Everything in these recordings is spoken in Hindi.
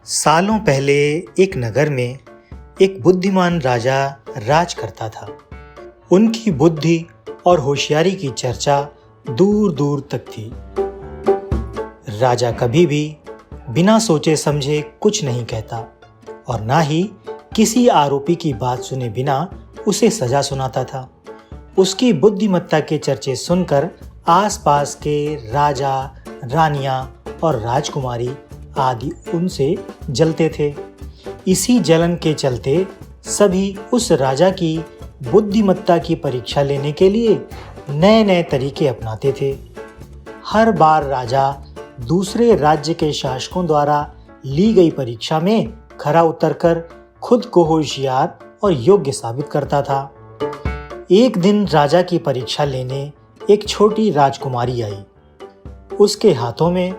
सालों पहले एक नगर में एक बुद्धिमान राजा राज करता था। उनकी बुद्धि और होशियारी की चर्चा दूर दूर तक थी। राजा कभी भी बिना सोचे समझे कुछ नहीं कहता और ना ही किसी आरोपी की बात सुने बिना उसे सजा सुनाता था। उसकी बुद्धिमत्ता के चर्चे सुनकर आसपास के राजा, रानियां और राजकुमारी आदि उनसे जलते थे। इसी जलन के चलते सभी उस राजा की बुद्धिमत्ता की परीक्षा लेने के लिए नए नए तरीके अपनाते थे। हर बार राजा दूसरे राज्य के शासकों द्वारा ली गई परीक्षा में खरा उतरकर खुद को होशियार और योग्य साबित करता था। एक दिन राजा की परीक्षा लेने एक छोटी राजकुमारी आई। उसके हाथों में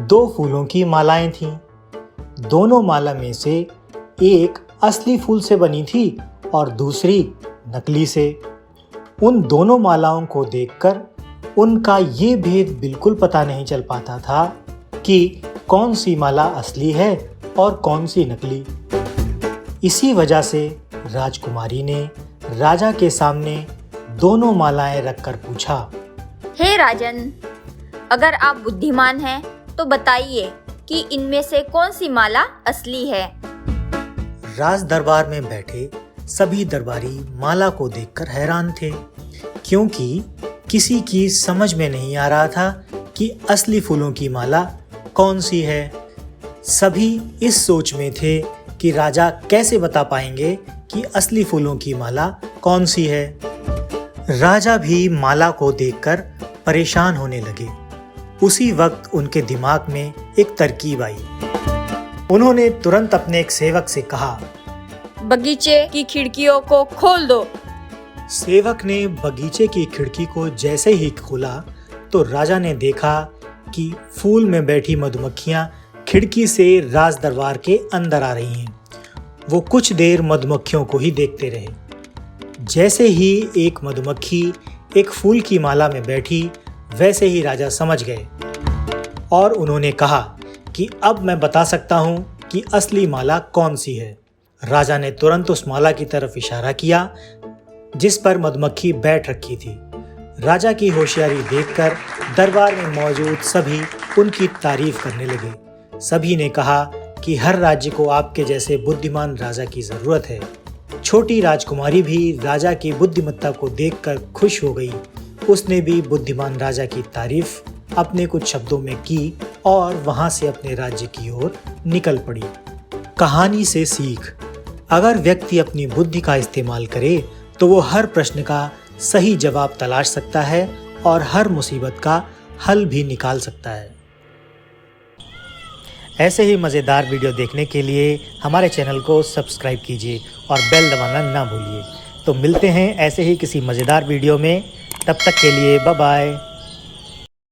2 फूलों की मालाएं थीं। दोनों माला में से एक असली फूल से बनी थी और दूसरी नकली से। उन दोनों मालाओं को देखकर उनका ये भेद बिल्कुल पता नहीं चल पाता था कि कौन सी माला असली है और कौन सी नकली। इसी वजह से राजकुमारी ने राजा के सामने दोनों मालाएं रखकर पूछा, हे राजन, अगर आप बुद्धिमान हैं तो बताइए कि इनमें से कौन सी माला असली है। राज दरबार में बैठे सभी दरबारी माला को देखकर हैरान थे, क्योंकि किसी की समझ में नहीं आ रहा था कि असली फूलों की माला कौन सी है। सभी इस सोच में थे कि राजा कैसे बता पाएंगे कि असली फूलों की माला कौन सी है। राजा भी माला को देखकर परेशान होने लगे। उसी वक्त उनके दिमाग में एक तरकीब आई। उन्होंने तुरंत अपने एक सेवक से कहा, बगीचे की खिड़कियों को खोल दो। सेवक ने बगीचे की खिड़की को जैसे ही खोला तो राजा ने देखा कि फूल में बैठी मधुमक्खियां खिड़की से राज दरबार के अंदर आ रही हैं। वो कुछ देर मधुमक्खियों को ही देखते रहे। जैसे ही एक मधुमक्खी एक फूल की माला में बैठी, वैसे ही राजा समझ गए और उन्होंने कहा कि अब मैं बता सकता हूँ कि असली माला कौन सी है। राजा ने तुरंत उस माला की तरफ इशारा किया जिस पर मधुमक्खी बैठ रखी थी। राजा की होशियारी देखकर दरबार में मौजूद सभी उनकी तारीफ करने लगे। सभी ने कहा कि हर राज्य को आपके जैसे बुद्धिमान राजा की जरूरत है। छोटी राजकुमारी भी राजा की बुद्धिमत्ता को देखकर खुश हो गई। उसने भी बुद्धिमान राजा की तारीफ अपने कुछ शब्दों में की और वहां से अपने राज्य की ओर निकल पड़ी। कहानी से सीख: अगर व्यक्ति अपनी बुद्धि का इस्तेमाल करे तो वो हर प्रश्न का सही जवाब तलाश सकता है और हर मुसीबत का हल भी निकाल सकता है। ऐसे ही मज़ेदार वीडियो देखने के लिए हमारे चैनल को सब्सक्राइब कीजिए और बेल दबाना ना भूलिए। तो मिलते हैं ऐसे ही किसी मज़ेदार वीडियो में। तब तक के लिए बाय बाय।